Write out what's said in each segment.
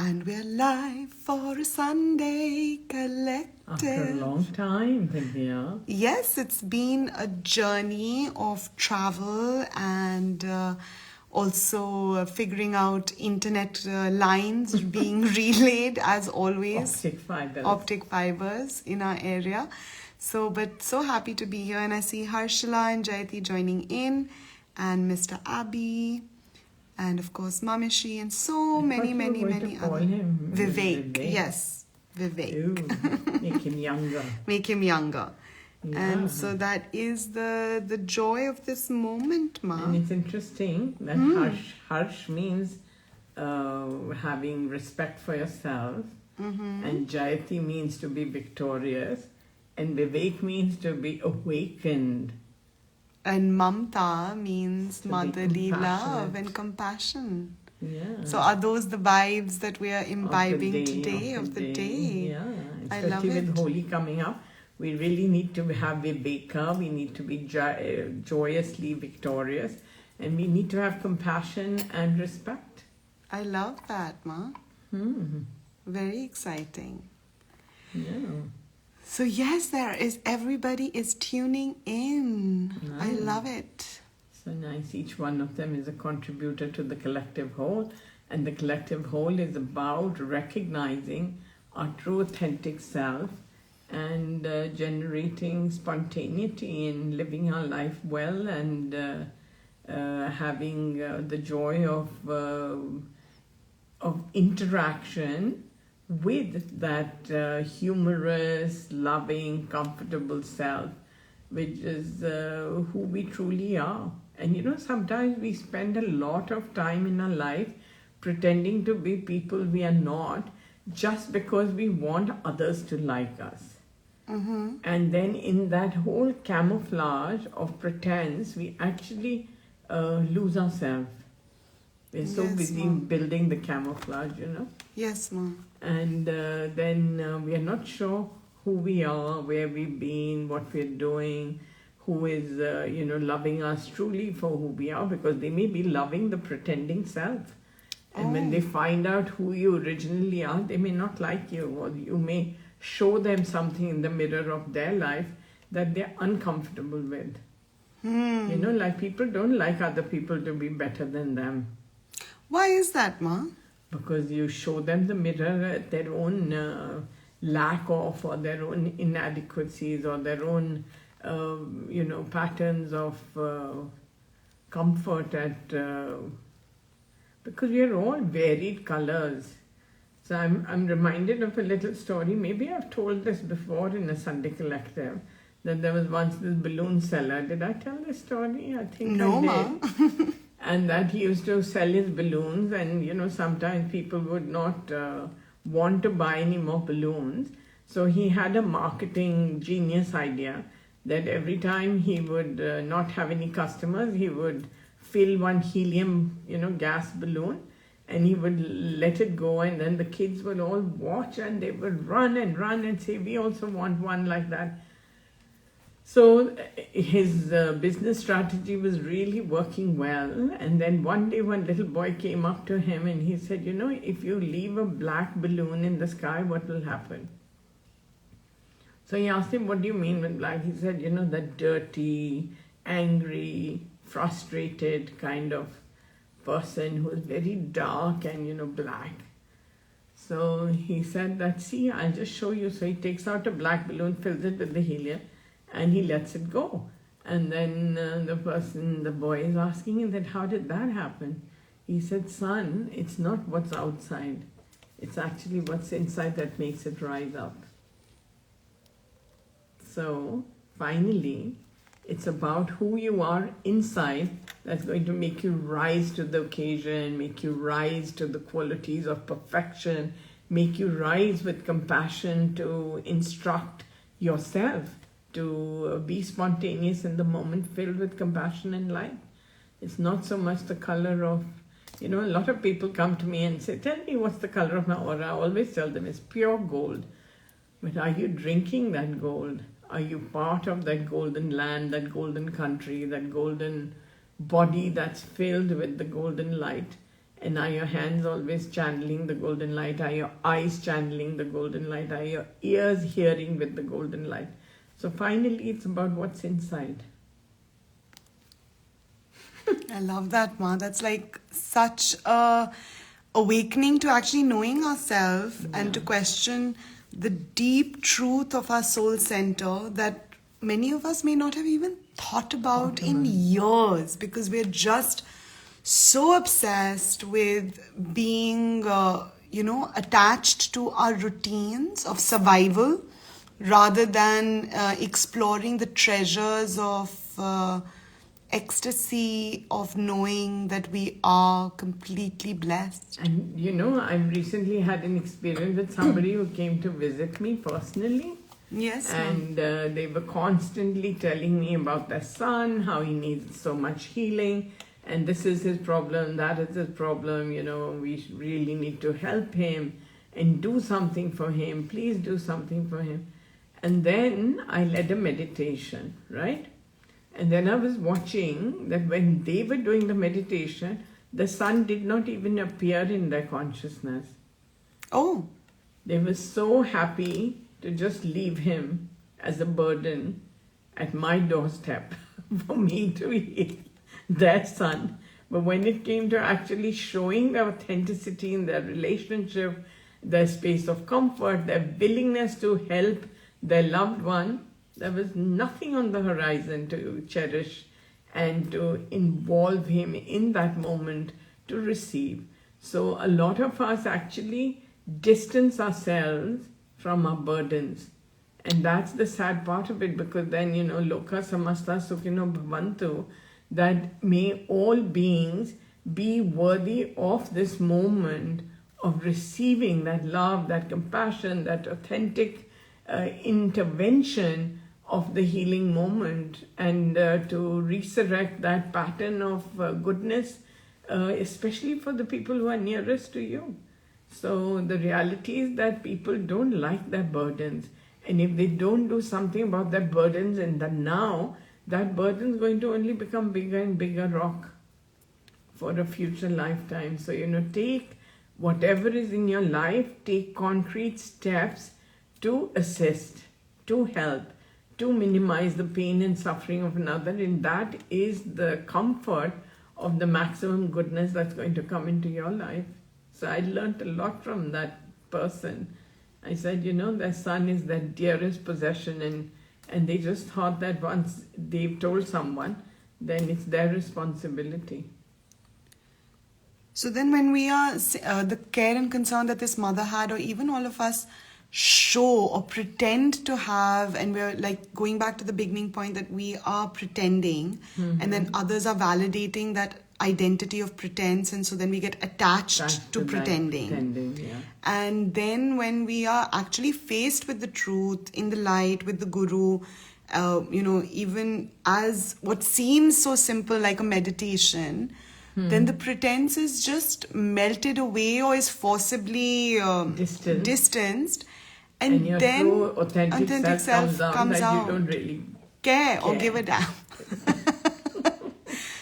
And we're live for a Sunday Collective. After a long time, Divya. Yes, it's been a journey of travel and also figuring out internet lines being relayed as always. Optic fibers in our area. But so happy to be here. And I see Harshala and Jayati joining in and Mr. Abhi. And of course, Mamishi and so many other. Vivek. Yes, Vivek. Ooh, make him younger. Make him younger. Yeah. And so that is the joy of this moment, Ma. And it's interesting that harsh means having respect for yourself. Mm-hmm. And Jayati means to be victorious. And Vivek means to be awakened. And Mamta means motherly love and compassion. Yeah. So are those the vibes that we are imbibing today of the day? Yeah. I love Especially it. with Holi coming up, we really need to have Viveka. We need to be joyously victorious. And we need to have compassion and respect. I love that, Ma. Very exciting. Yeah. So yes, everybody is tuning in. Nice. I love it. So nice. Each one of them is a contributor to the collective whole. And the collective whole is about recognizing our true authentic self and generating spontaneity in living our life well and having the joy of interaction with that humorous, loving, comfortable self, which is who we truly are. And sometimes we spend a lot of time in our life pretending to be people we are not just because we want others to like us. Mm-hmm. And then in that whole camouflage of pretense, we actually lose ourselves. We're so busy building the camouflage, Yes, Mom. And then we are not sure who we are, where we've been, what we're doing, who is, loving us truly for who we are, because they may be loving the pretending self. And when they find out who you originally are, they may not like you, or you may show them something in the mirror of their life that they're uncomfortable with. Like people don't like other people to be better than them. Why is that, Ma? Because you show them the mirror, their own lack of, or their own inadequacies, or their own, patterns of comfort because we are all varied colors. So I'm reminded of a little story. Maybe I've told this before in a Sunday Collective, that there was once this balloon seller. Did I tell this story? I think no, I did. Ma. And that he used to sell his balloons, and sometimes people would not want to buy any more balloons. So he had a marketing genius idea that every time he would not have any customers, he would fill one helium, gas balloon, and he would let it go, and then the kids would all watch and they would run and say, we also want one like that. So his business strategy was really working well. And then one day one little boy came up to him and he said, if you leave a black balloon in the sky, what will happen? So he asked him, what do you mean with black? He said, that dirty, angry, frustrated kind of person who is very dark and, black. So he said that, see, I'll just show you. So he takes out a black balloon, fills it with the helium, and he lets it go. And then the boy is asking him that, how did that happen? He said, son, it's not what's outside. It's actually what's inside that makes it rise up. So finally, it's about who you are inside that's going to make you rise to the occasion, make you rise to the qualities of perfection, make you rise with compassion to instruct yourself to be spontaneous in the moment, filled with compassion and light. It's not so much the color of, a lot of people come to me and say, tell me what's the color of my aura. I always tell them it's pure gold. But are you drinking that gold? Are you part of that golden land, that golden country, that golden body that's filled with the golden light? And are your hands always channeling the golden light? Are your eyes channeling the golden light? Are your ears hearing with the golden light? So finally, it's about what's inside. I love that, Ma. That's like such a awakening to actually knowing ourselves and to question the deep truth of our soul center that many of us may not have even thought about in years, because we're just so obsessed with being, attached to our routines of survival rather than exploring the treasures of ecstasy of knowing that we are completely blessed. And I've recently had an experience with somebody who came to visit me personally. Yes. And they were constantly telling me about their son, how he needs so much healing, and this is his problem, that is his problem, we really need to help him and do something for him, please do something for him. And then I led a meditation, right? And then I was watching that when they were doing the meditation, the son did not even appear in their consciousness. Oh. They were so happy to just leave him as a burden at my doorstep for me to heal their son. But when it came to actually showing the authenticity in their relationship, their space of comfort, their willingness to help their loved one, there was nothing on the horizon to cherish and to involve him in that moment to receive. So a lot of us actually distance ourselves from our burdens. And that's the sad part of it, because then, Loka Samasta Sukhino Bhavantu, that may all beings be worthy of this moment of receiving that love, that compassion, that authentic intervention of the healing moment, and to resurrect that pattern of goodness, especially for the people who are nearest to you. So the reality is that people don't like their burdens. And if they don't do something about their burdens in the now, that burden is going to only become bigger and bigger rock for a future lifetime. So, take whatever is in your life, take concrete steps to assist, to help, to minimize the pain and suffering of another. And that is the comfort of the maximum goodness that's going to come into your life. So I learned a lot from that person. I said, their son is their dearest possession, and they just thought that once they've told someone, then it's their responsibility. So then when we are, the care and concern that this mother had, or even all of us show or pretend to have, and we're like going back to the beginning point that we are pretending, and then others are validating that identity of pretense, and so then we get attached to pretending. And then when we are actually faced with the truth in the light with the guru, even as what seems so simple like a meditation, then the pretense is just melted away or is forcibly distanced, and your then true authentic self comes out. You don't really care or give a damn.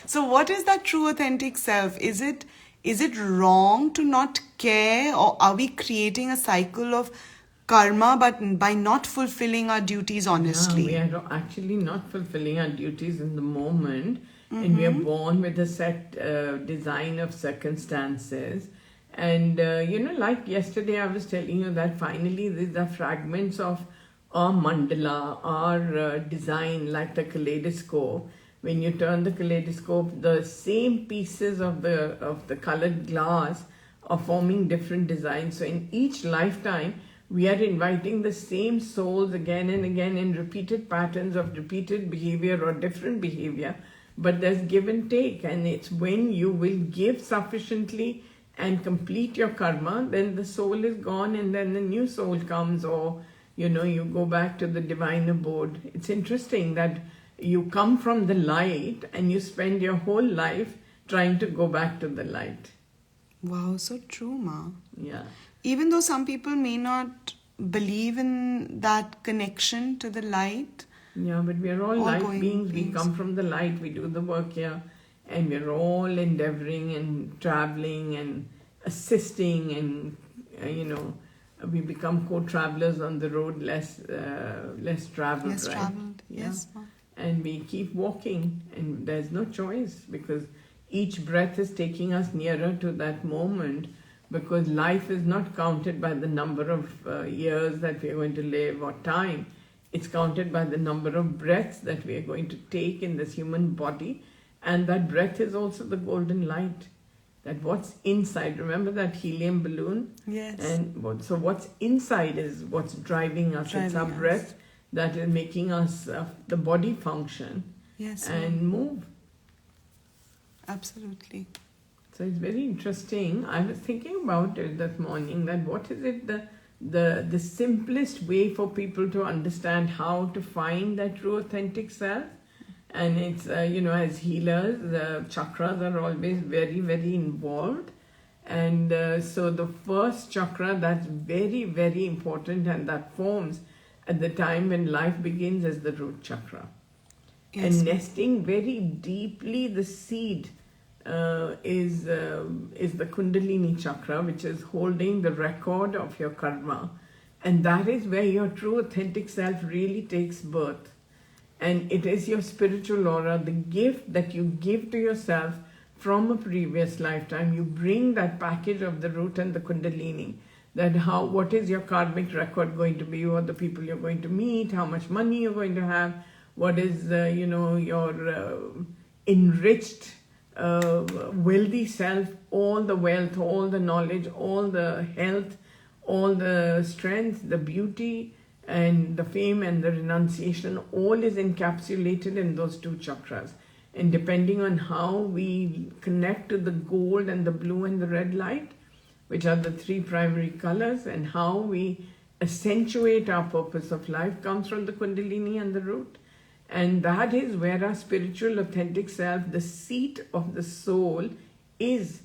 So what is that true authentic self? Is it wrong to not care, or are we creating a cycle of karma but by not fulfilling our duties honestly? Yeah, we are actually not fulfilling our duties in the moment, and we are born with a set design of circumstances. And like yesterday I was telling you that finally these are fragments of our mandala, our design, like the kaleidoscope. When you turn the kaleidoscope, the same pieces of the colored glass are forming different designs. So in each lifetime, we are inviting the same souls again and again in repeated patterns of repeated behavior or different behavior. But there's give and take, and it's when you will give sufficiently and complete your karma, then the soul is gone, and then the new soul comes, or you go back to the divine abode. It's interesting that you come from the light and you spend your whole life trying to go back to the light. Wow, so true, Ma. Yeah. Even though some people may not believe in that connection to the light. Yeah, but we are all light beings. We come from the light, we do the work here, and we're all endeavoring and traveling and assisting, and we become co-travelers on the road, less traveled, Less right? traveled. Yeah. Yes, ma'am. And we keep walking, and there's no choice, because each breath is taking us nearer to that moment, because life is not counted by the number of years that we are going to live or time. It's counted by the number of breaths that we are going to take in this human body, and that breath is also the golden light. That what's inside, remember that helium balloon? Yes. And so what's inside is what's driving us. It's our Driving us. breath that is making us, the body function Yes, and ma'am. move. Absolutely. So it's very interesting. I was thinking about it that morning, that what is it the simplest way for people to understand how to find their true authentic self. And it's, as healers, the chakras are always very, very involved. And so the first chakra that's very, very important and that forms at the time when life begins is the root chakra. Yes. And nesting very deeply the seed is the Kundalini chakra, which is holding the record of your karma. And that is where your true authentic self really takes birth. And it is your spiritual aura, the gift that you give to yourself from a previous lifetime. You bring that package of the root and the Kundalini. That what is your karmic record going to be, what the people you're going to meet, how much money you're going to have, what is your enriched wealthy self, all the wealth, all the knowledge, all the health, all the strength, the beauty, and the fame and the renunciation, all is encapsulated in those two chakras. And depending on how we connect to the gold and the blue and the red light, which are the three primary colors, and how we accentuate our purpose of life, comes from the Kundalini and the root. And that is where our spiritual authentic self, the seat of the soul, is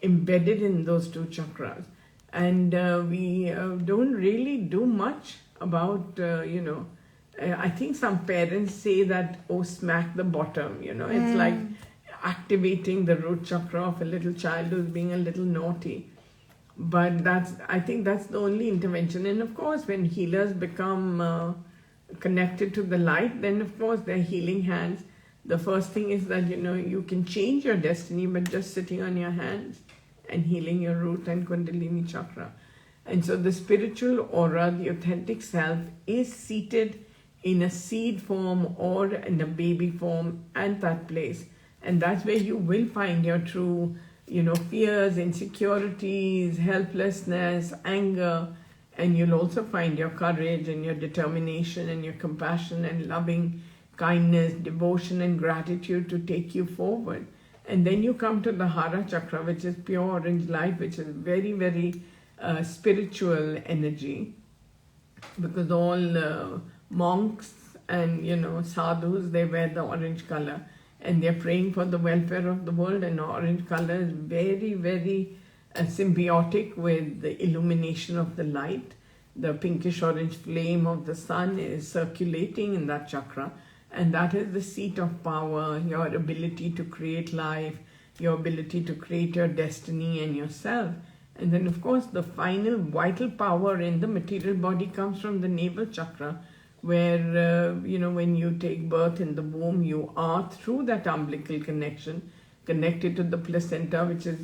embedded in those two chakras. And we don't really do much about, I think some parents say that, oh, smack the bottom, it's like activating the root chakra of a little child who's being a little naughty. But I think that's the only intervention. And of course, when healers become connected to the light, then of course their healing hands, the first thing is that, you can change your destiny by just sitting on your hands and healing your root and Kundalini chakra. And so the spiritual aura, the authentic self, is seated in a seed form or in a baby form at that place. And that's where you will find your true, fears, insecurities, helplessness, anger. And you'll also find your courage and your determination and your compassion and loving kindness, devotion and gratitude to take you forward. And then you come to the Hara chakra, which is pure orange light, which is very, very spiritual energy, because all monks and sadhus, they wear the orange color and they're praying for the welfare of the world. And orange color is very, very symbiotic with the illumination of the light. The pinkish orange flame of the sun is circulating in that chakra, and that is the seat of power, your ability to create life, your ability to create your destiny and yourself. And then, of course, the final vital power in the material body comes from the navel chakra, where, when you take birth in the womb, you are, through that umbilical connection, connected to the placenta, which is,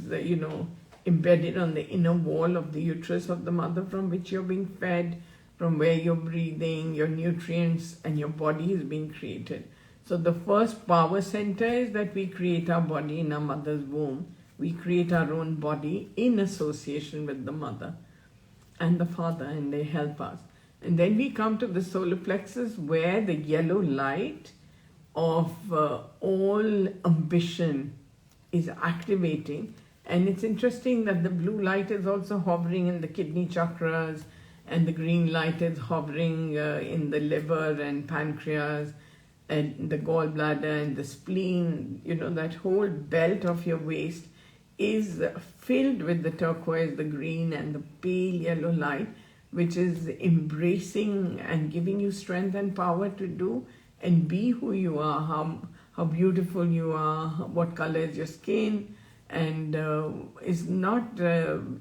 embedded on the inner wall of the uterus of the mother, from which you're being fed, from where you're breathing, your nutrients, and your body is being created. So the first power center is that we create our body in our mother's womb. We create our own body in association with the mother and the father, and they help us. And then we come to the solar plexus, where the yellow light of all ambition is activating. And it's interesting that the blue light is also hovering in the kidney chakras, and the green light is hovering in the liver and pancreas and the gallbladder and the spleen. That whole belt of your waist is filled with the turquoise, the green and the pale yellow light, which is embracing and giving you strength and power to do and be who you are, how beautiful you are, what color is your skin, and is not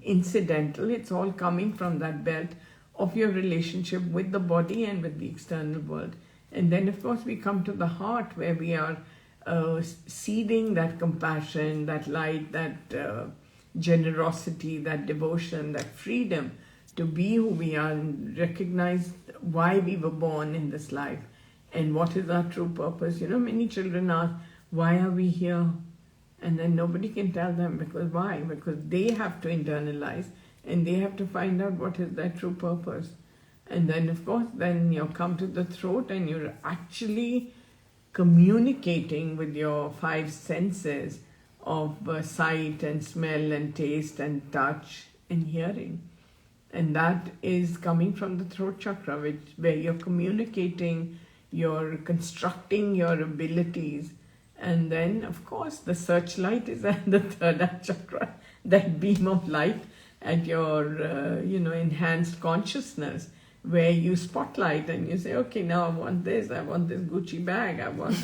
incidental. It's all coming from that belt of your relationship with the body and with the external world. And then, of course, we come to the heart, where we are seeding that compassion, that light, that generosity, that devotion, that freedom to be who we are and recognize why we were born in this life and what is our true purpose. Many children ask, why are we here? And then nobody can tell them because why? Because they have to internalize and they have to find out what is their true purpose. And then, of course, then you come to the throat and you're actually communicating with your five senses of sight and smell and taste and touch and hearing. And that is coming from the throat chakra, where you're communicating, you're constructing your abilities. And then, of course, the searchlight is at the third eye chakra, that beam of light at your, enhanced consciousness, where you spotlight and you say, okay, now I want this Gucci bag, I want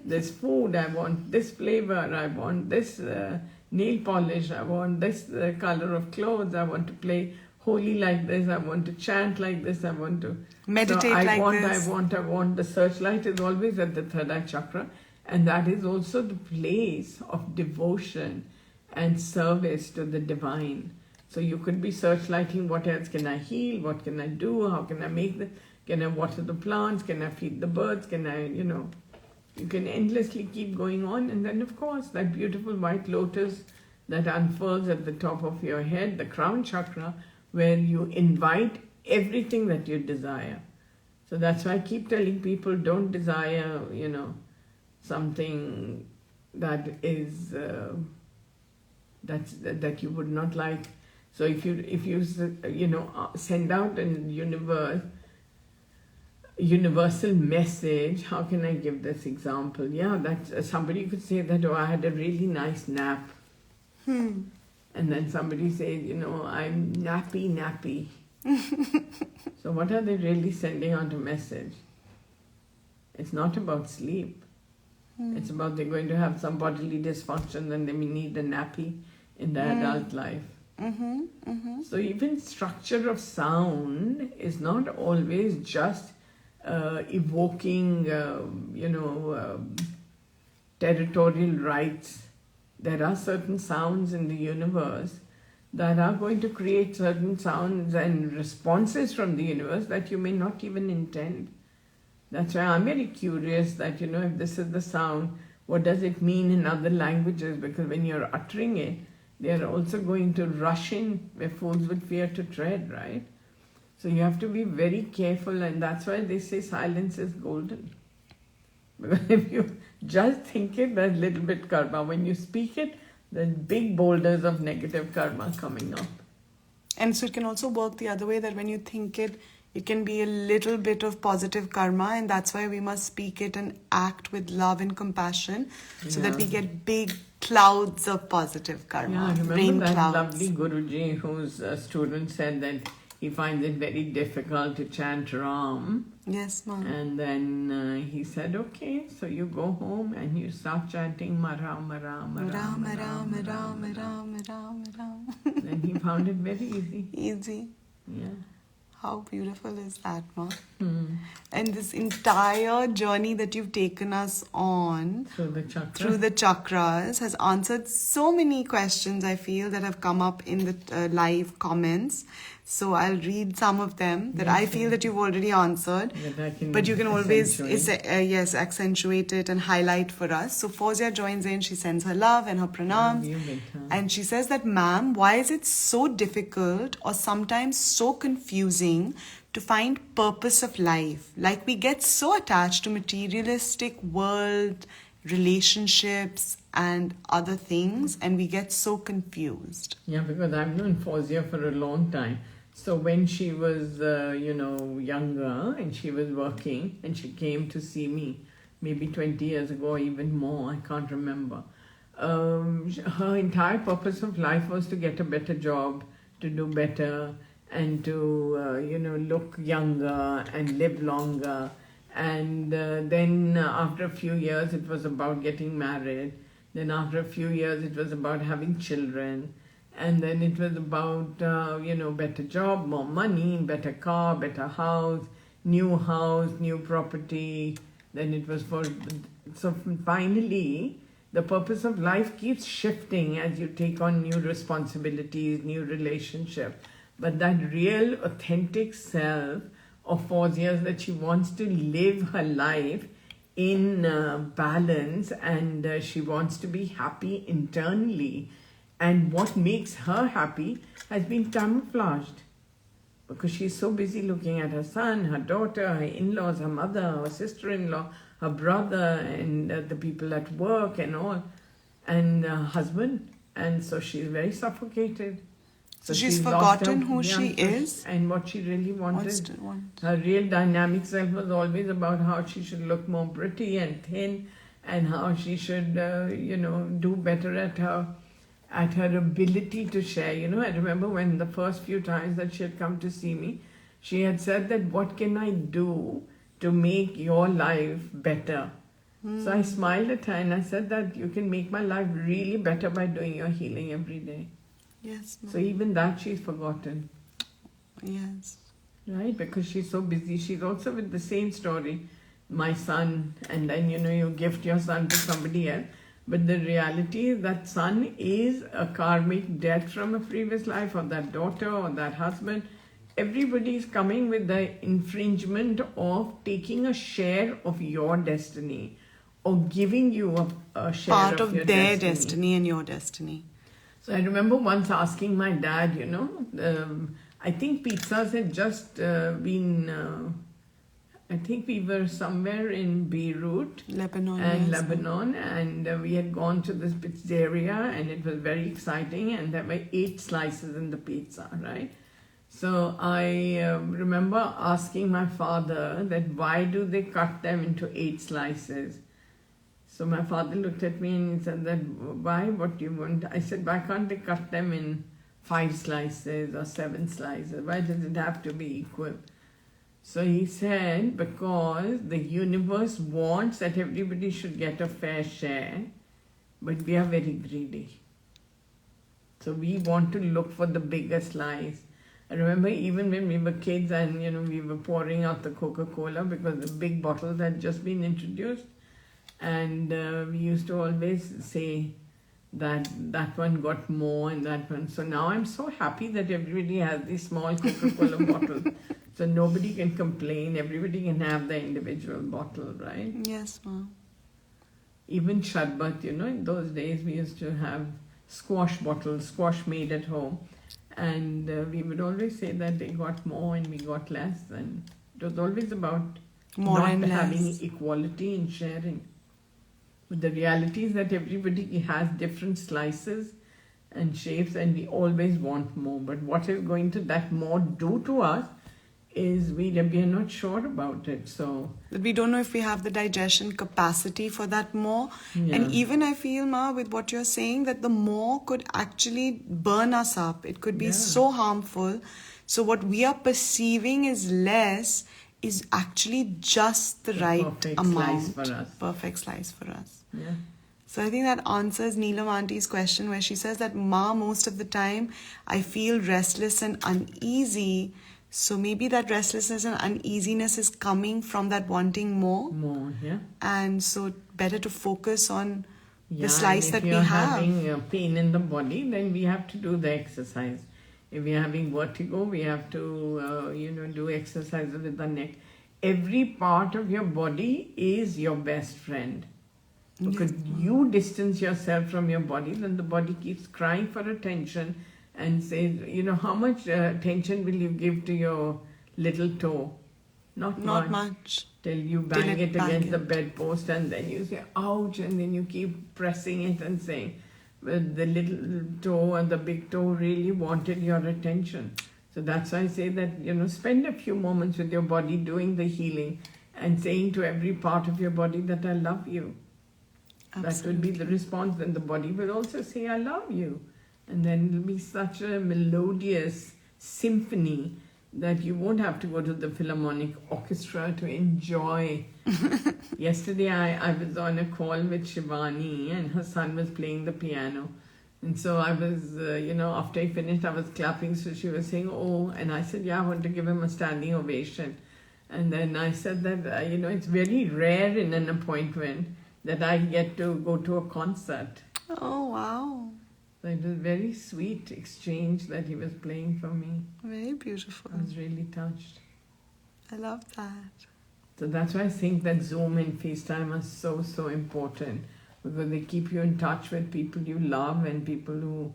this food, I want this flavor, I want this nail polish, I want this color of clothes, I want to play holy like this, I want to chant like this, I want to meditate this. I want. The searchlight is always at the third eye chakra, and that is also the place of devotion and service to the divine. So you could be searchlighting, what else can I heal, what can I do, how can I make can I water the plants, can I feed the birds, can I, you can endlessly keep going on. And then, of course, that beautiful white lotus that unfurls at the top of your head, the crown chakra, where you invite everything that you desire. So that's why I keep telling people, don't desire, something that is, that you would not like. So if you send out a universal message, how can I give this example? Yeah, that somebody could say that, I had a really nice nap. And then somebody says, I'm nappy. So what are they really sending out a message? It's not about sleep. It's about they're going to have some bodily dysfunction and they may need a nappy in their adult life. So even structure of sound is not always just evoking, territorial rights. There are certain sounds in the universe that are going to create certain sounds and responses from the universe that you may not even intend. That's why I'm very curious that, if this is the sound, what does it mean in other languages? Because when you're uttering it, they are also going to rush in where fools would fear to tread, right? So you have to be very careful, and that's why they say silence is golden. Because if you just think it, there's little bit karma. When you speak it, there's big boulders of negative karma coming up. And so it can also work the other way, that when you think it, it can be a little bit of positive karma, and that's why we must speak it and act with love and compassion, so that we get big clouds of positive karma. Yeah, remember rain that clouds. lovely Guruji whose student said that he finds it very difficult to chant Ram. Yes, ma'am. And then he said, okay, so you go home and you start chanting Rama, Rama, Rama, Rama, Rama, Rama, Rama, Rama, Rama, Rama. Then he found it very easy. Easy. Yeah. How beautiful is that, Ma? And this entire journey that you've taken us on through the chakras has answered so many questions, I feel, that have come up in the live comments. So I'll read some of them that I feel that you've already answered. But you can always accentuate it and highlight for us. So Fawzia joins in. She sends her love and her pranams. And she says that, ma'am, why is it so difficult or sometimes so confusing to find purpose of life? Like, we get so attached to materialistic world, relationships and other things, and we get so confused. Yeah, because I've known Fawzia for a long time. So when she was, younger and she was working and she came to see me maybe 20 years ago or even more, I can't remember. Her entire purpose of life was to get a better job, to do better and to, look younger and live longer And then after a few years, it was about getting married. Then after a few years, it was about having children. And then it was about, better job, more money, better car, better house, new property. Then it was so finally, the purpose of life keeps shifting as you take on new responsibilities, new relationships. But that real, authentic self of 4 years that she wants to live her life in balance, and she wants to be happy internally. And what makes her happy has been camouflaged because she's so busy looking at her son, her daughter, her in-laws, her mother, her sister-in-law, her brother, and the people at work and all, and her husband. And so she's very suffocated. So she's forgotten who she is and what she really wanted. want. Her real dynamic self was always about how she should look more pretty and thin, and how she should, do better at her ability to share. I remember when the first few times that she had come to see me, she had said that, what can I do to make your life better? So I smiled at her and I said that you can make my life really better by doing your healing every day. Yes. So even that she's forgotten. Yes. Right? Because she's so busy. She's also with the same story, my son, and then you gift your son to somebody else. But the reality is that son is a karmic debt from a previous life, or that daughter or that husband. Everybody is coming with the infringement of taking a share of your destiny, or giving you a share Part of your their destiny and your destiny. So I remember once asking my dad, I think pizzas had just been, I think we were somewhere in Beirut, Lebanon. And we had gone to this pizzeria, and it was very exciting, and there were 8 slices in the pizza, right? So I remember asking my father that why do they cut them into 8 slices? So my father looked at me and he said that, why, what do you want? I said, why can't they cut them in 5 slices or 7 slices? Why does it have to be equal? So he said, because the universe wants that everybody should get a fair share, but we are very greedy. So we want to look for the bigger slice. I remember even when we were kids and, we were pouring out the Coca-Cola because the big bottles had just been introduced. And we used to always say that one got more and that one. So now I'm so happy that everybody has these small Coca-Cola bottles. So nobody can complain. Everybody can have the individual bottle, right? Yes, ma'am. Even sharbat, in those days we used to have squash bottles, squash made at home. And we would always say that they got more and we got less. And it was always about More not and having less. equality in sharing. But the reality is that everybody has different slices and shapes, and we always want more. But what is going to that more do to us is we are not sure about it. So That we don't know if we have the digestion capacity for that more. Yeah. And even I feel, Ma, with what you're saying, that the more could actually burn us up. It could be Yeah. so harmful. So what we are perceiving is less is actually just the right perfect amount. slice for us. Perfect slice for us. yeah. So I think that answers Neelam Auntie's question, where she says that, Ma, most of the time I feel restless and uneasy. So maybe that restlessness and uneasiness is coming from that wanting more. More, yeah. And so better to focus on Yeah, the slice and that if we you're have. having pain in the body, then we have to do the exercise. If we're having vertigo, we have to, do exercises with the neck. Every part of your body is your best friend. Because you distance yourself from your body, then the body keeps crying for attention and says, how much attention will you give to your little toe? Not much. Till you bang it against the bedpost, and then you say, ouch, and then you keep pressing it and saying, well, the little toe and the big toe really wanted your attention. So that's why I say that, spend a few moments with your body doing the healing and saying to every part of your body that I love you. That will be the response. Then the body will also say, I love you. And then it will be such a melodious symphony that you won't have to go to the Philharmonic Orchestra to enjoy. Yesterday I was on a call with Shivani and her son was playing the piano. And so I was, after he finished, I was clapping. So she was saying, oh, and I said, yeah, I want to give him a standing ovation. And then I said that, it's very rare in an appointment that I get to go to a concert. Oh, wow. So it was a very sweet exchange that he was playing for me. Very beautiful. I was really touched. I love that. So that's why I think that Zoom and FaceTime are so, so important. Because they keep you in touch with people you love and people who,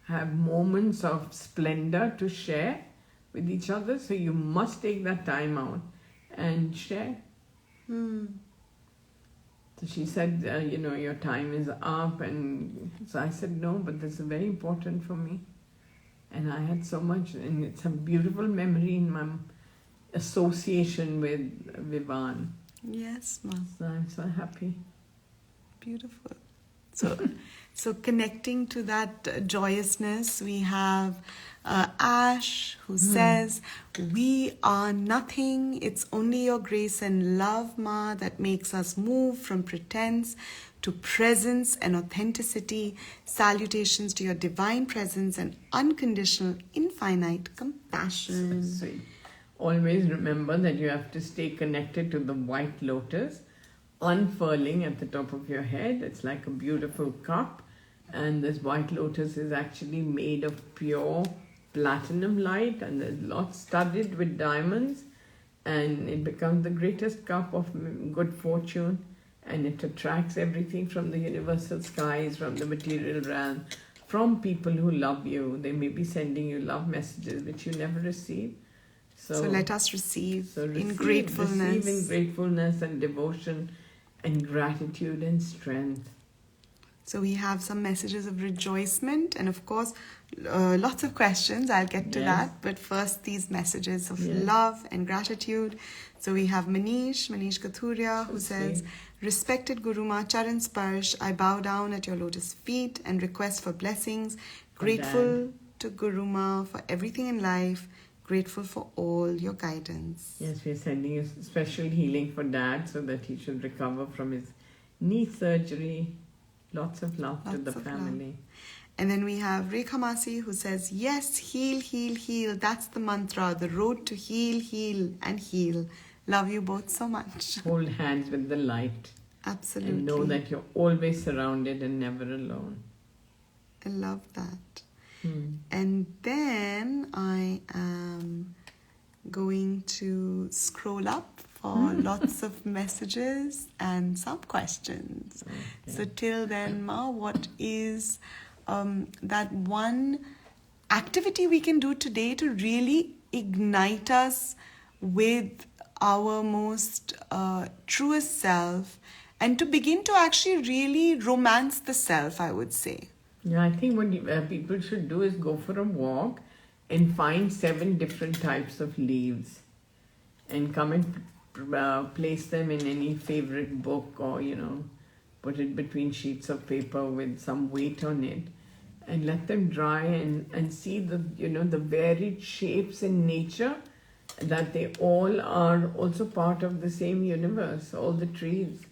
have moments of splendor to share with each other. So you must take that time out and share. So she said, your time is up. And so I said, no, but this is very important for me. And I had so much, and it's a beautiful memory in my association with Vivan. Yes, ma'am. So I'm so happy. Beautiful. So connecting to that joyousness, we have Ash who says, we are nothing. It's only your grace and love, Ma, that makes us move from pretense to presence and authenticity. Salutations to your divine presence and unconditional, infinite compassion. So sweet. Always remember that you have to stay connected to the white lotus, unfurling at the top of your head. It's like a beautiful cup, and this white lotus is actually made of pure platinum light, and there's lots studded with diamonds, and it becomes the greatest cup of good fortune, and it attracts everything from the universal skies, from the material realm, from people who love you. They may be sending you love messages which you never receive. So let us receive, in Receive gratefulness. in gratefulness and devotion and gratitude and strength. So we have some messages of rejoicement and of course lots of questions. I'll get to that. But first these messages of love and gratitude. So we have Manish Kathuria, who says, respected Guruma Charan Sparsh, I bow down at your lotus feet and request for blessings. Grateful to Guruma for everything in life. Grateful for all your guidance. Yes, we're sending you special healing for Dad so that he should recover from his knee surgery. Lots of love to the family. Love. And then we have Rekha Masi who says, yes, heal, heal, heal. That's the mantra, the road to heal, heal and heal. Love you both so much. Hold hands with the light. Absolutely. And know that you're always surrounded and never alone. I love that. And then I am going to scroll up for lots of messages and some questions. Okay. So till then, Ma, what is that one activity we can do today to really ignite us with our most truest self and to begin to actually really romance the self, I would say? Yeah, I think what people should do is go for a walk and find 7 different types of leaves and come and place them in any favorite book or, put it between sheets of paper with some weight on it and let them dry and see the varied shapes in nature, that they all are also part of the same universe, all the trees.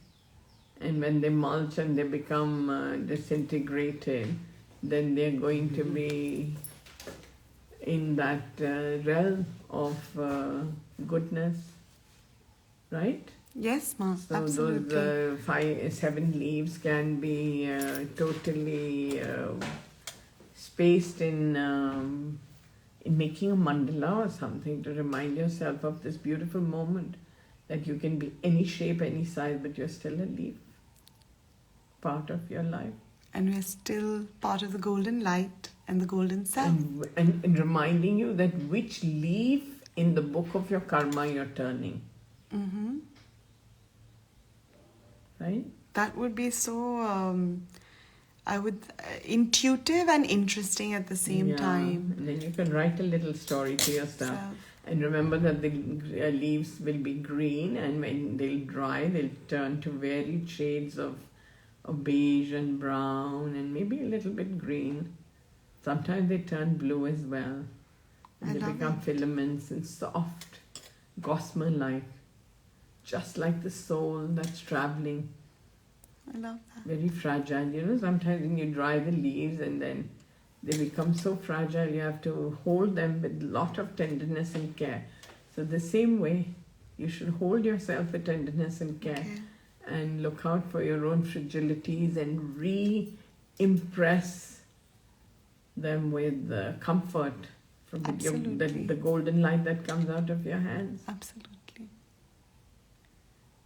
And when they mulch and they become disintegrated, then they're going to be in that realm of goodness, right? Yes, Ma. So absolutely. those 7 leaves can be totally spaced in making a mandala or something to remind yourself of this beautiful moment that you can be any shape, any size, but you're still a leaf, part of your life. And we're still part of the golden light and the golden self. And reminding you that which leaf in the book of your karma you're turning. Right? That would be so, intuitive and interesting at the same time. And then you can write a little story to yourself. And remember that the leaves will be green, and when they'll dry, they'll turn to varied shades of beige and brown and maybe a little bit green. Sometimes they turn blue as well. And I they love become it. filaments and soft, gossamer-like, just like the soul that's traveling. I love that. Very fragile. Sometimes when you dry the leaves and then they become so fragile, you have to hold them with a lot of tenderness and care. So the same way, you should hold yourself with tenderness and care. Okay. And look out for your own fragilities and re-impress them with comfort from Absolutely. the golden light that comes out of your hands. Absolutely.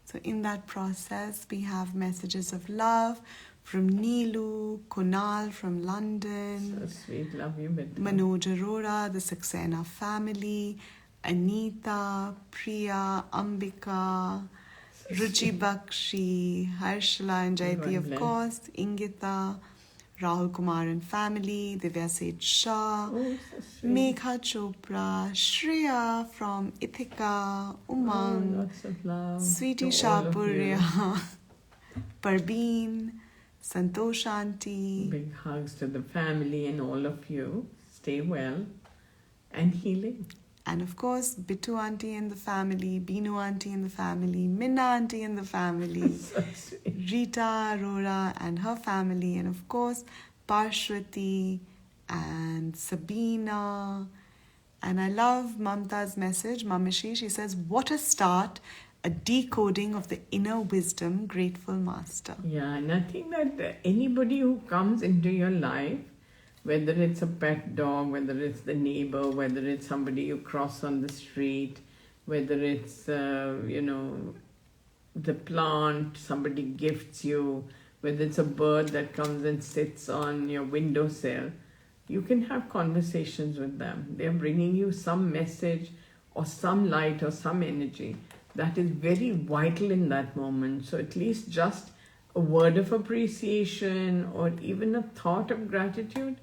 So in that process, we have messages of love from Neelu, Kunal from London, So sweet, love you, Bidda. Manoj Arora, the Saxena family, Anita, Priya, Ambika, Ruchi Bakshi, Harshala and Jaiti, God of bless. course, Ingita, Rahul Kumar and family, Divya Seth Shah, Oh, so sweet. Megha Chopra, Shreya from Ithaca, Umang, Lots of love. Sweetie to all of you. Shahpurya, Parveen, Santosh Aunty, Big hugs to the family and all of you. Stay well and healing. and of course, Bittu Aunty and the family, Binu Aunty and the family, Minna Aunty and the family, So sweet. Rita Arora and her family, and of course, Parshwati and Sabina. And I love Mamta's message, Mamishi. She says, "What a start, a decoding of the inner wisdom, grateful master." Yeah, and I think that anybody who comes into your life, whether it's a pet dog, whether it's the neighbor, whether it's somebody you cross on the street, whether it's, the plant somebody gifts you, whether it's a bird that comes and sits on your windowsill, you can have conversations with them. They're bringing you some message or some light or some energy that is very vital in that moment. So at least just a word of appreciation or even a thought of gratitude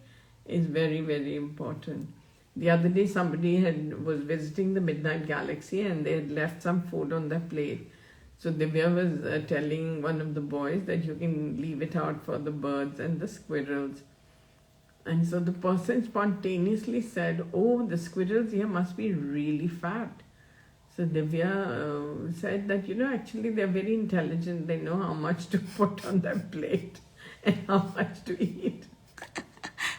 is very, very important. The other day somebody was visiting the Midnight Galaxy and they had left some food on their plate. So Divya was telling one of the boys that you can leave it out for the birds and the squirrels. And so the person spontaneously said, "Oh, the squirrels here must be really fat." So Divya said that, actually they're very intelligent. They know how much to put on their plate and how much to eat.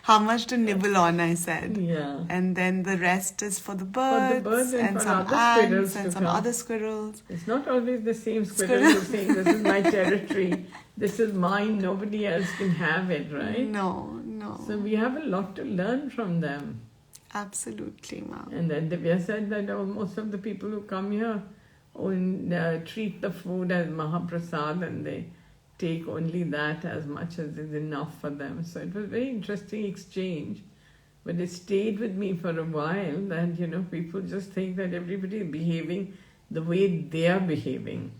How much to nibble on, I said. Yeah. And then the rest is for the birds, and for some other ants squirrels and to some come. other squirrels. It's not always the same squirrel who's saying, "This is my territory, this is mine, nobody else can have it," right? No. So we have a lot to learn from them. Absolutely, ma'am. And then Divya said that most of the people who come here treat the food as Mahaprasad and they take only that as much as is enough for them. So it was a very interesting exchange. But it stayed with me for a while that, people just think that everybody is behaving the way they are behaving,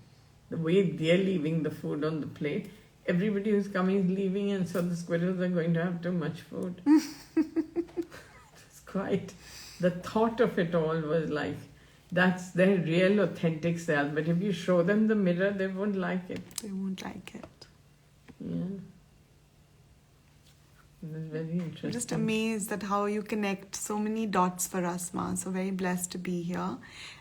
the way they're leaving the food on the plate. Everybody who's coming is leaving, and so the squirrels are going to have too much food. It's quite, the thought of it all was like, that's their real authentic self. But if you show them the mirror, they won't like it. They won't like it. Yeah. It was very interesting. I'm just amazed at how you connect so many dots for us, Ma. So very blessed to be here.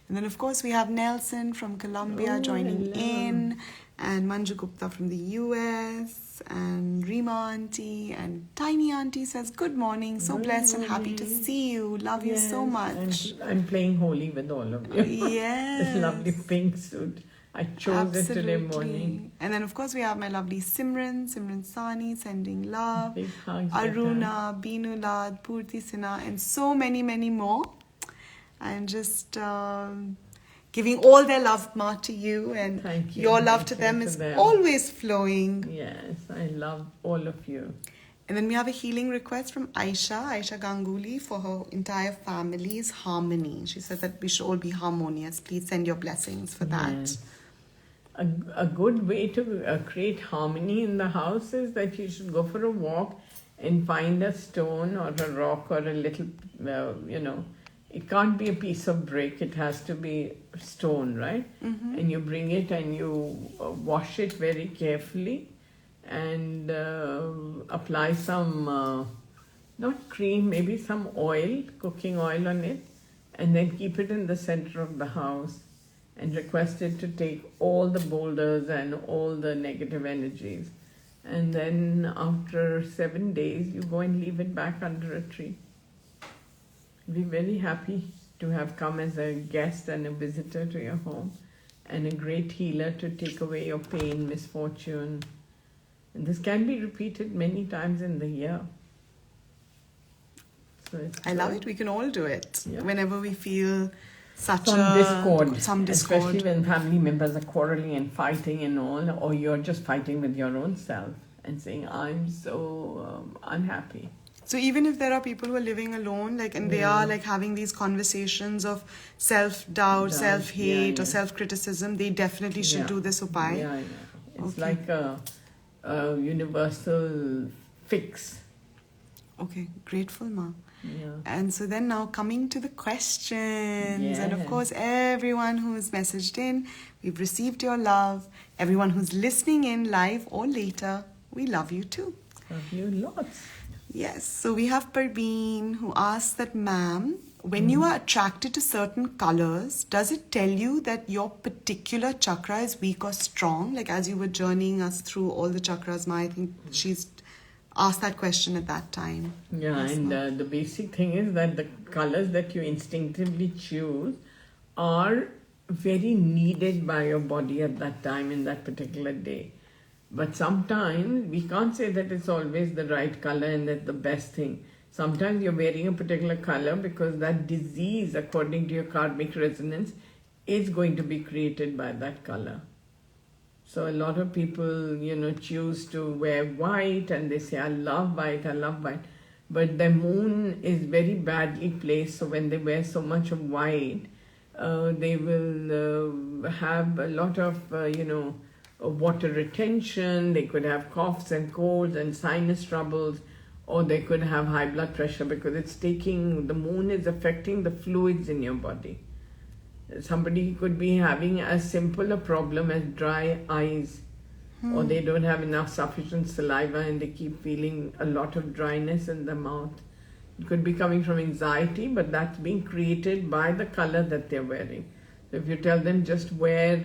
And then, of course, we have Nelson from Colombia joining in, and Manju Gupta from the US, and Rima Auntie, and Tiny Auntie says, "Good morning. So Good blessed and happy to morning. see you. Love you so much." I'm playing holy with all of you. Yes. This lovely pink suit. I chose it today morning. And then, of course, we have my lovely Simran Sani sending love, Big hugs. Aruna, Binu Lad, Purti Sinha, and so many, many more. I'm just giving all their love, Ma, to you, and Thank you. your love Thank to you them to is them. always flowing. Yes, I love all of you. And then we have a healing request from Aisha Ganguly, for her entire family's harmony. She says that we should all be harmonious. Please send your blessings for that. Yes. A good way to create harmony in the house is that you should go for a walk and find a stone or a rock or a little, it can't be a piece of brick, it has to be stone, right? Mm-hmm. And you bring it and you wash it very carefully and apply some not cream, maybe some oil, cooking oil on it, and then keep it in the center of the house and request it to take all the boulders and all the negative energies. And then after 7 days, you go and leave it back under a tree. Be very happy to have come as a guest and a visitor to your home, and a great healer to take away your pain, misfortune. And this can be repeated many times in the year. So I love it. We can all do it Yeah. whenever we feel some discord, discord. especially when family members are quarreling and fighting and all, or you're just fighting with your own self and saying, I'm so unhappy. So even if there are people who are living alone, like, and they are like having these conversations of self-doubt, self-hate, or self-criticism, they definitely should do this upai. Yeah. It's like a universal fix. Okay, grateful, Ma. Yeah. And so then now coming to the questions, and of Yes. course everyone who's messaged in, we've received your love. Everyone who's listening in live or later, we love you too. Love you lots. Yes, so we have Parveen who asks that, ma'am, when you are attracted to certain colors, does it tell you that your particular chakra is weak or strong? Like as you were journeying us through all the chakras, Ma, I think she's asked that question at that time. Yeah, Yes, and ma'am. the basic thing is that the colors that you instinctively choose are very needed by your body at that time in that particular day. But sometimes we can't say that it's always the right color and that's the best thing. Sometimes you're wearing a particular color because that disease, according to your karmic resonance, is going to be created by that color. So a lot of people, choose to wear white and they say, I love white. But their moon is very badly placed. So when they wear so much of white, they will have a lot of, water retention. They could have coughs and colds and sinus troubles, or they could have high blood pressure because the moon is affecting the fluids in your body. Somebody could be having as simple a problem as dry eyes, or they don't have enough sufficient saliva and they keep feeling a lot of dryness in the mouth. It could be coming from anxiety, but that's being created by the color that they're wearing. So if you tell them just wear,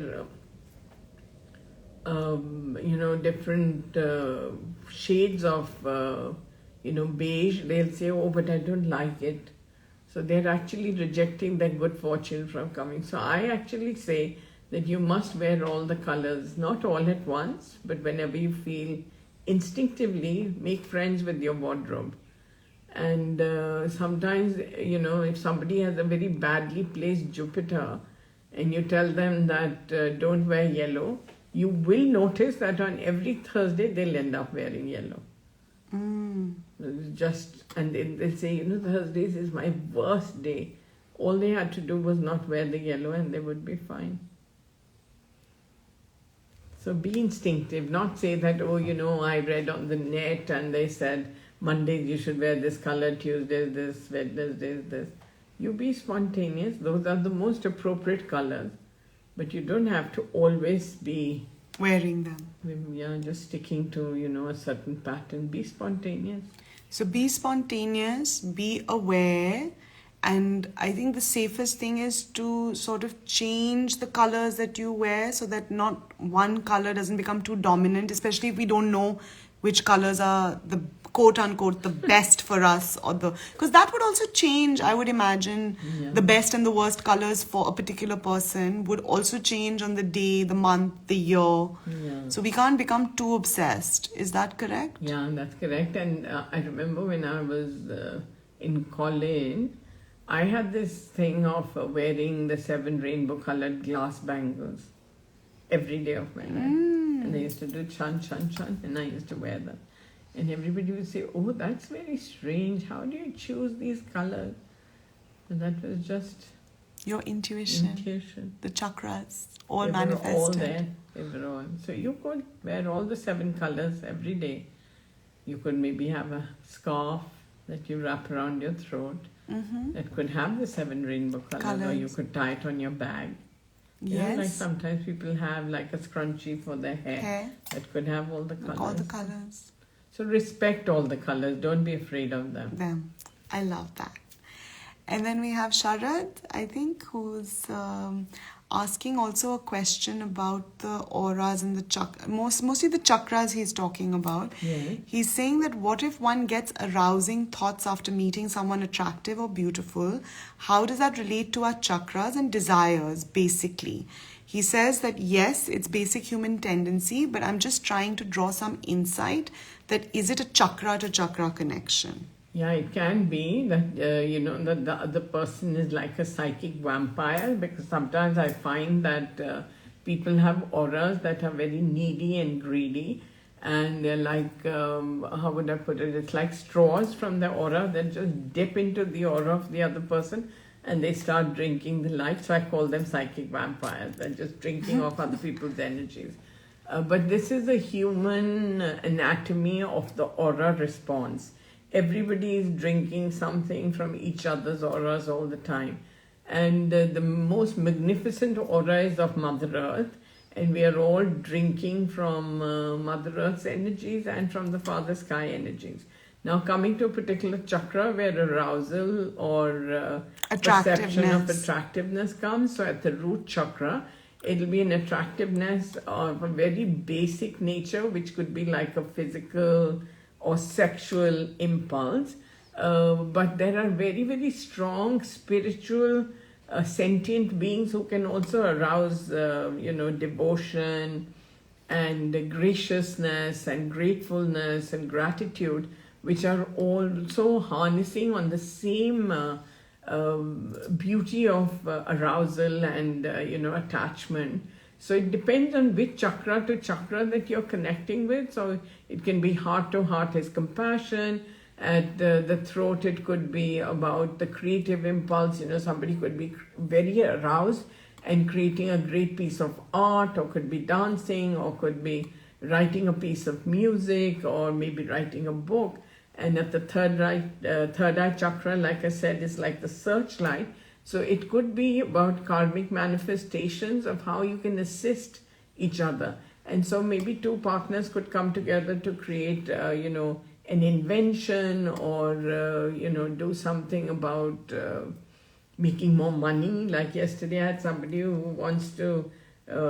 different shades of, beige, they'll say, oh, but I don't like it. So they're actually rejecting their good fortune from coming. So I actually say that you must wear all the colors, not all at once, but whenever you feel instinctively, make friends with your wardrobe. And sometimes, if somebody has a very badly placed Jupiter and you tell them that don't wear yellow, you will notice that on every Thursday they'll end up wearing yellow. And they'll say, Thursdays is my worst day. All they had to do was not wear the yellow and they would be fine. So be instinctive, not say that, I read on the net and they said, Mondays you should wear this color, Tuesdays this, Wednesdays this. You be spontaneous, those are the most appropriate colors. But you don't have to always be Wearing them. Yeah, just sticking to, a certain pattern. Be spontaneous. So be spontaneous, be aware, and I think the safest thing is to sort of change the colors that you wear so that not one color doesn't become too dominant, especially if we don't know which colors are the quote unquote the best for us, because that would also change, I would imagine. The best and the worst colors for a particular person would also change on the day, the month, the year. So we can't become too obsessed. Is that correct? Yeah, that's correct. And I remember when I was in college, I had this thing of wearing the 7 rainbow colored glass bangles every day of my life. And I used to do chun, and I used to wear them. And everybody would say, oh, that's very strange. How do you choose these colors? And that was just Your intuition. The chakras, all they manifested. were all there. They were all. So you could wear all the 7 colors every day. You could maybe have a scarf that you wrap around your throat that could have the 7 rainbow colors, or you could tie it on your bag. Yes. Like sometimes people have like a scrunchie for their hair that could have all the colors. All the colors. So respect all the colors. Don't be afraid of them. I love that. And then we have Sharad, I think, who's asking also a question about the auras and the chakras. Mostly the chakras he's talking about. Yeah. He's saying that what if one gets arousing thoughts after meeting someone attractive or beautiful? How does that relate to our chakras and desires, basically? He says that yes, it's basic human tendency, but I'm just trying to draw some insight that is it a chakra to chakra connection? Yeah, it can be that, that the other person is like a psychic vampire, because sometimes I find that people have auras that are very needy and greedy, and they're like, how would I put it? It's like straws from the aura that just dip into the aura of the other person and they start drinking the life. So I call them psychic vampires. They're just drinking off other people's energies. But this is a human anatomy of the aura response. Everybody is drinking something from each other's auras all the time. And the most magnificent aura is of Mother Earth. And we are all drinking from Mother Earth's energies and from the Father Sky energies. Now, coming to a particular chakra where arousal or perception of attractiveness comes, so at the root chakra, it'll be an attractiveness of a very basic nature, which could be like a physical or sexual impulse. But there are very, very strong spiritual, sentient beings who can also arouse, devotion and graciousness and gratefulness and gratitude, which are also harnessing on the same beauty of arousal and attachment. So it depends on which chakra to chakra that you're connecting with. So it can be heart to heart is compassion. At the throat, it could be about the creative impulse. Somebody could be very aroused and creating a great piece of art, or could be dancing, or could be writing a piece of music, or maybe writing a book. And at the third eye chakra, like I said, is like the searchlight. So it could be about karmic manifestations of how you can assist each other. And so maybe two partners could come together to create, an invention, or, do something about making more money. Like yesterday, I had somebody who wants to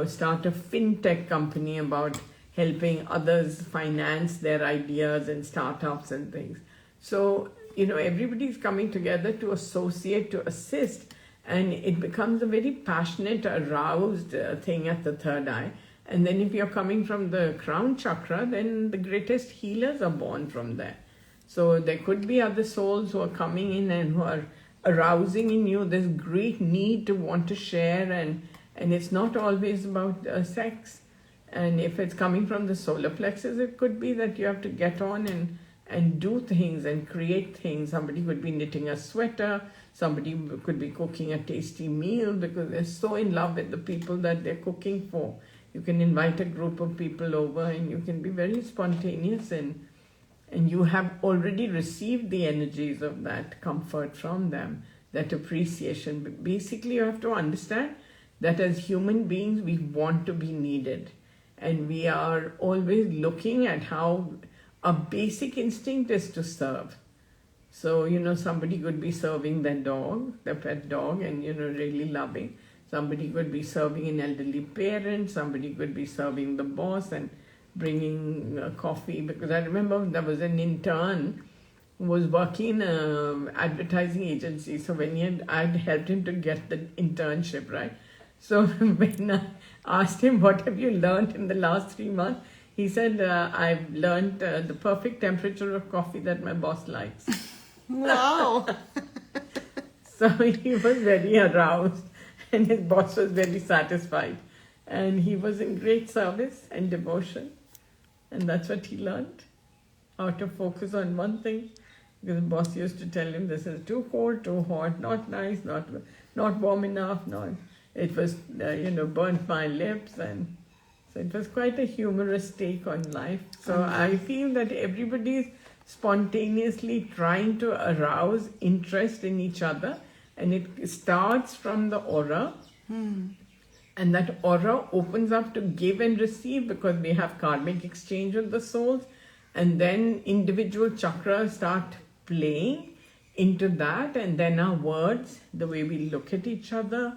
start a fintech company about helping others finance their ideas and startups and things. So, everybody's coming together to associate, to assist, and it becomes a very passionate, aroused thing at the third eye. And then if you're coming from the crown chakra, then the greatest healers are born from there. So there could be other souls who are coming in and who are arousing in you this great need to want to share, and it's not always about sex. And if it's coming from the solar plexus, it could be that you have to get on and do things and create things. Somebody could be knitting a sweater, somebody could be cooking a tasty meal because they're so in love with the people that they're cooking for. You can invite a group of people over and you can be very spontaneous, and you have already received the energies of that comfort from them, that appreciation. But basically, you have to understand that as human beings, we want to be needed. And we are always looking at how a basic instinct is to serve. So, somebody could be serving their dog, their pet dog, and, really loving. Somebody could be serving an elderly parent. Somebody could be serving the boss and bringing coffee. Because I remember there was an intern who was working in an advertising agency. So when I'd helped him to get the internship, right? So when I asked him, what have you learned in the last 3 months? He said, I've learned the perfect temperature of coffee that my boss likes. Wow. So he was very aroused and his boss was very satisfied. And he was in great service and devotion. And that's what he learned, how to focus on one thing. Because the boss used to tell him, this is too cold, too hot, not nice, not warm enough, it was, burnt my lips, and so it was quite a humorous take on life. So I feel that everybody is spontaneously trying to arouse interest in each other, and it starts from the aura. And that aura opens up to give and receive because we have karmic exchange with the souls. and then individual chakras start playing into that, and then our words, the way we look at each other,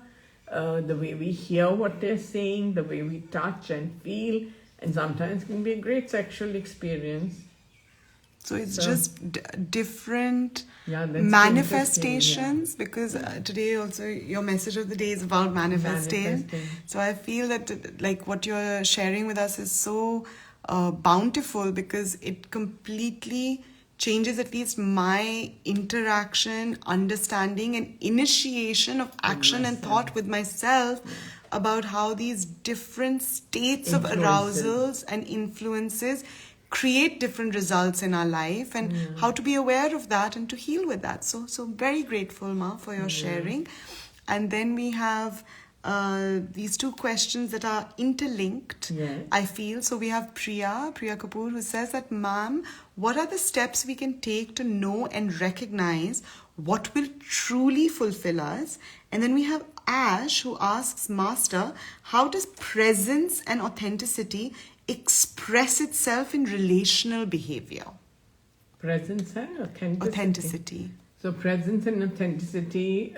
the way we hear what they're saying, the way we touch and feel, and sometimes can be a great sexual experience. So it's just different That's manifestations, because today also your message of the day is about manifesting. So I feel that like what you're sharing with us is so bountiful, because it completely changes at least my interaction, understanding, and initiation of action and thought with myself about how these different states of arousals and influences create different results in our life, and how to be aware of that and to heal with that. So very grateful, Ma, for your sharing. And then we have these two questions that are interlinked, I feel. So we have Priya Kapoor, who says that, Ma'am, what are the steps we can take to know and recognize what will truly fulfill us? And then we have Ash, who asks, Master, how does presence and authenticity express itself in relational behavior? Presence and Authenticity. So presence and authenticity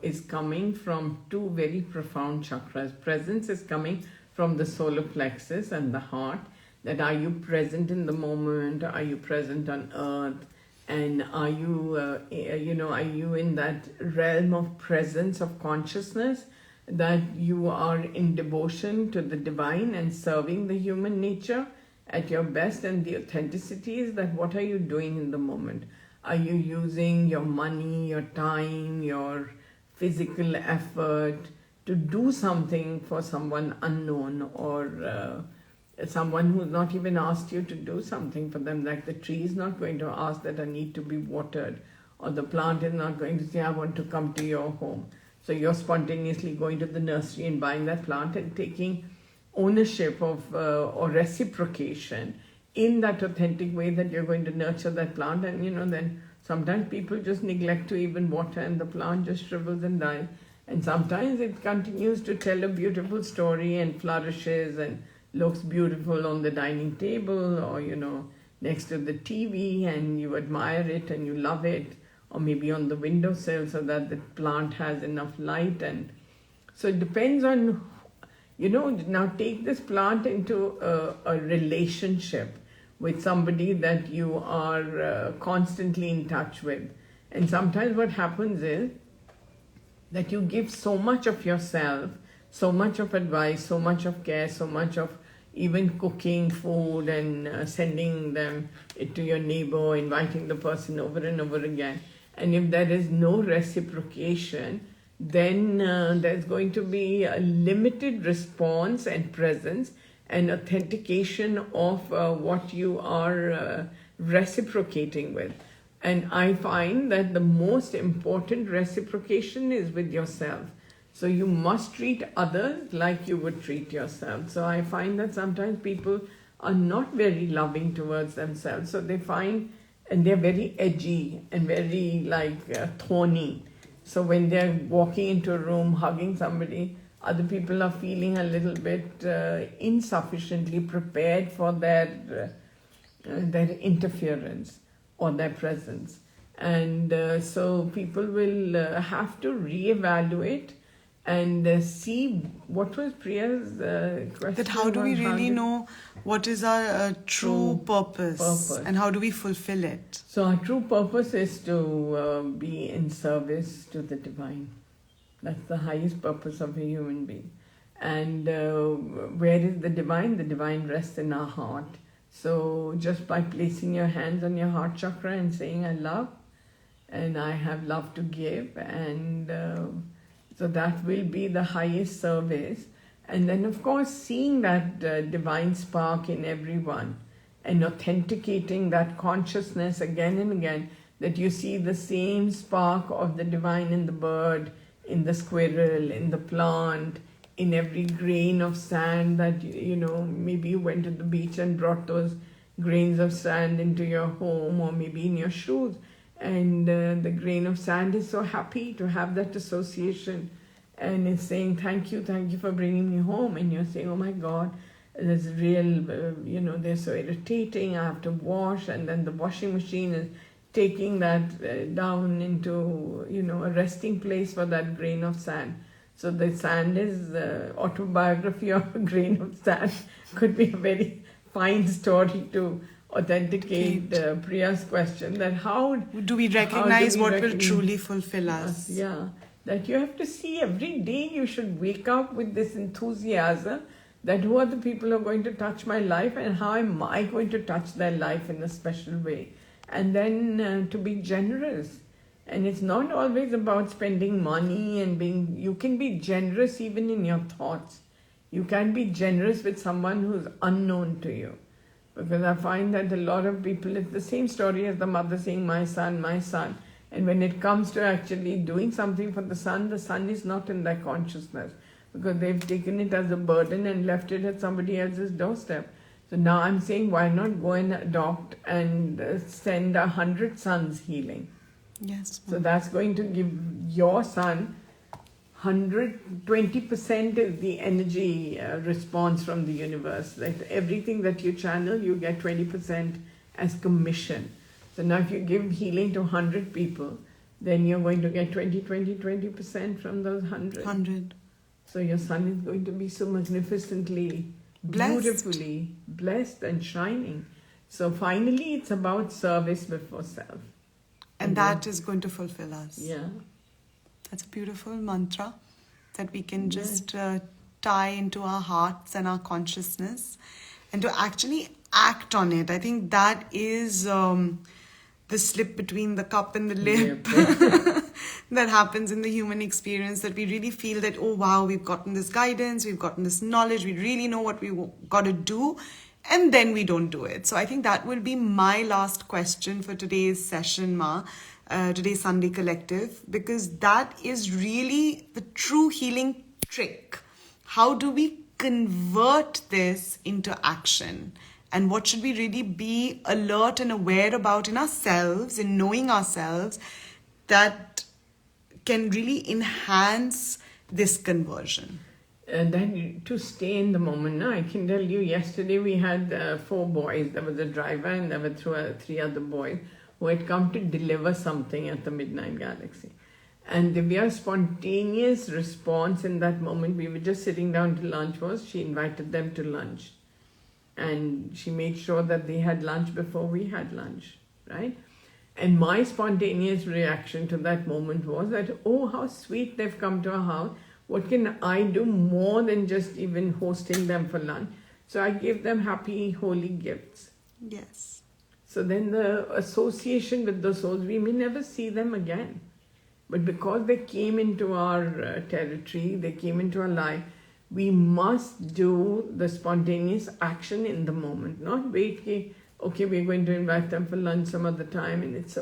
is coming from two very profound chakras. Presence is coming from the solar plexus and the heart. That are you present in the moment? Are you present on earth? And are you, are you in that realm of presence of consciousness, that you are in devotion to the divine and serving the human nature at your best? And the authenticity is that what are you doing in the moment? Are you using your money, your time, your physical effort to do something for someone unknown, or someone who's not even asked you to do something for them? Like the tree is not going to ask that I need to be watered, or the plant is not going to say I want to come to your home. So you're spontaneously going to the nursery and buying that plant and taking ownership of or reciprocation in that authentic way that you're going to nurture that plant. And then sometimes people just neglect to even water, and the plant just shrivels and dies. And sometimes it continues to tell a beautiful story and flourishes and looks beautiful on the dining table, or next to the TV, and you admire it and you love it, or maybe on the windowsill so that the plant has enough light. And so it depends on, now take this plant into a relationship with somebody that you are constantly in touch with. And sometimes what happens is that you give so much of yourself, so much of advice, so much of care, so much of even cooking food and sending them it to your neighbor, inviting the person over and over again. And if there is no reciprocation, then there's going to be a limited response and presence and authentication of what you are reciprocating with. And I find that the most important reciprocation is with yourself. So you must treat others like you would treat yourself. So I find that sometimes people are not very loving towards themselves. So they find, and they're very edgy and very thorny. So when they're walking into a room, hugging somebody, other people are feeling a little bit insufficiently prepared for their interference or their presence. And so people will have to reevaluate and see what was Priya's question. That how do we really know what is our true purpose and how do we fulfill it? So our true purpose is to be in service to the divine. That's the highest purpose of a human being. And where is the divine? The divine rests in our heart. So just by placing your hands on your heart chakra and saying, I love, and I have love to give, and so that will be the highest service. And then, of course, seeing that divine spark in everyone and authenticating that consciousness again and again, that you see the same spark of the divine in the bird, in the squirrel, in the plant, in every grain of sand that, maybe you went to the beach and brought those grains of sand into your home, or maybe in your shoes. And the grain of sand is so happy to have that association, and it's saying, thank you for bringing me home. And you're saying, oh my God, There's they're so irritating. I have to wash, and then the washing machine is taking that down into, a resting place for that grain of sand. So the sand is autobiography of a grain of sand. Could be a very fine story to authenticate Priya's question, that how do we recognize what will recognize truly fulfill us? Yeah, that you have to see every day. You should wake up with this enthusiasm that who are the people who are going to touch my life, and how am I going to touch their life in a special way. And then to be generous. And it's not always about spending money and you can be generous even in your thoughts. You can be generous with someone who's unknown to you. Because I find that a lot of people, it's the same story as the mother saying, my son, my son. And when it comes to actually doing something for the son is not in their consciousness. Because they've taken it as a burden and left it at somebody else's doorstep. So now I'm saying, why not go and adopt and send 100 sons healing? Yes. So that's going to give your son 120% is the energy response from the universe. Like everything that you channel, you get 20% as commission. So now if you give healing to 100 people, then you're going to get 20% from those 100. 100. So your son is going to be so magnificently, Blessed. beautifully blessed and shining. So finally, it's about service before self. And that is going to fulfill us. Yeah. That's a beautiful mantra that we can just tie into our hearts and our consciousness and to actually act on it. I think that is the slip between the cup and the lip that happens in the human experience, that we really feel that, oh wow, we've gotten this guidance, we've gotten this knowledge, we really know what we got to do, and then we don't do it. So I think that will be my last question for today's session, Ma, today's Sunday Collective, because that is really the true healing trick. How do we convert this into action? And what should we really be alert and aware about in ourselves, in knowing ourselves, that can really enhance this conversion? And then to stay in the moment. Now, I can tell you, yesterday we had 4 boys. There was a driver and there were 3 other boys who had come to deliver something at the Midnight Galaxy. And Divya's spontaneous response in that moment, we were just sitting down to lunch, was she invited them to lunch. And she made sure that they had lunch before we had lunch, right? And my spontaneous reaction to that moment was that, oh, how sweet they've come to our house. What can I do more than just even hosting them for lunch? So I gave them happy, holy gifts. Yes. So then the association with the souls, we may never see them again. But because they came into our territory, they came into our life, we must do the spontaneous action in the moment, not wait, okay, we're going to invite them for lunch some other time and it's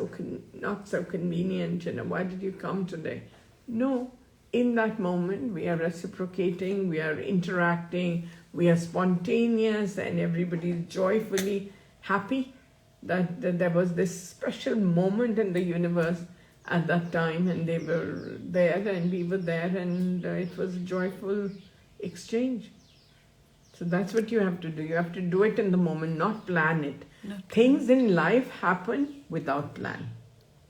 not so convenient, why did you come today? No, in that moment, we are reciprocating, we are interacting, we are spontaneous, and everybody is joyfully happy that there was this special moment in the universe at that time, and they were there and we were there, and it was a joyful exchange. So that's what you have to do. You have to do it in the moment, not plan it. Things in life happen without plan.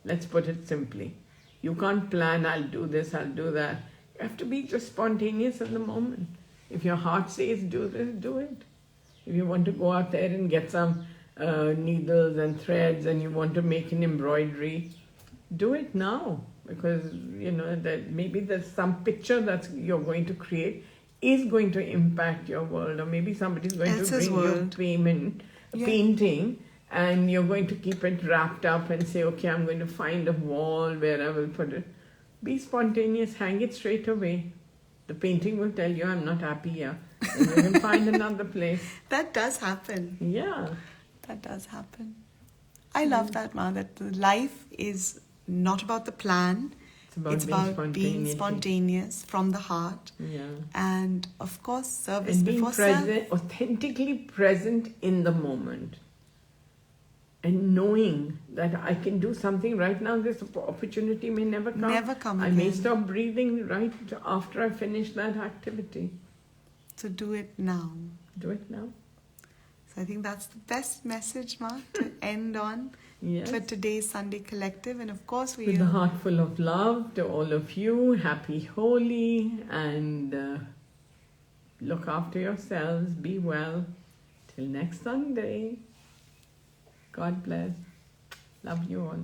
Let's put it simply. You can't plan, I'll do this, I'll do that. You have to be just spontaneous in the moment. If your heart says do this, do it. If you want to go out there and get some needles and threads and you want to make an embroidery, do it now. Because, that maybe there's some picture that you're going to create is going to impact your world, or maybe somebody's going Elsa's to bring world. you painting, and you're going to keep it wrapped up and say, okay, I'm going to find a wall where I will put it. Be spontaneous, hang it straight away. The painting will tell you, I'm not happy here. And you can find another place. That does happen. Yeah. That does happen. I love that, Ma, that life is not about the plan. It's about being spontaneous from the heart. Yeah. And of course, service and being before present, self. authentically present in the moment. And knowing that I can do something right now, this opportunity may never come. Never come I again. may stop breathing right after I finish that activity. So do it now. Do it now. So I think that's the best message, Ma, to end on Yes. for today's Sunday Collective. And of course, With a heart full of love to all of you. Happy Holi, and look after yourselves. Be well. Till next Sunday. God bless. Love you all.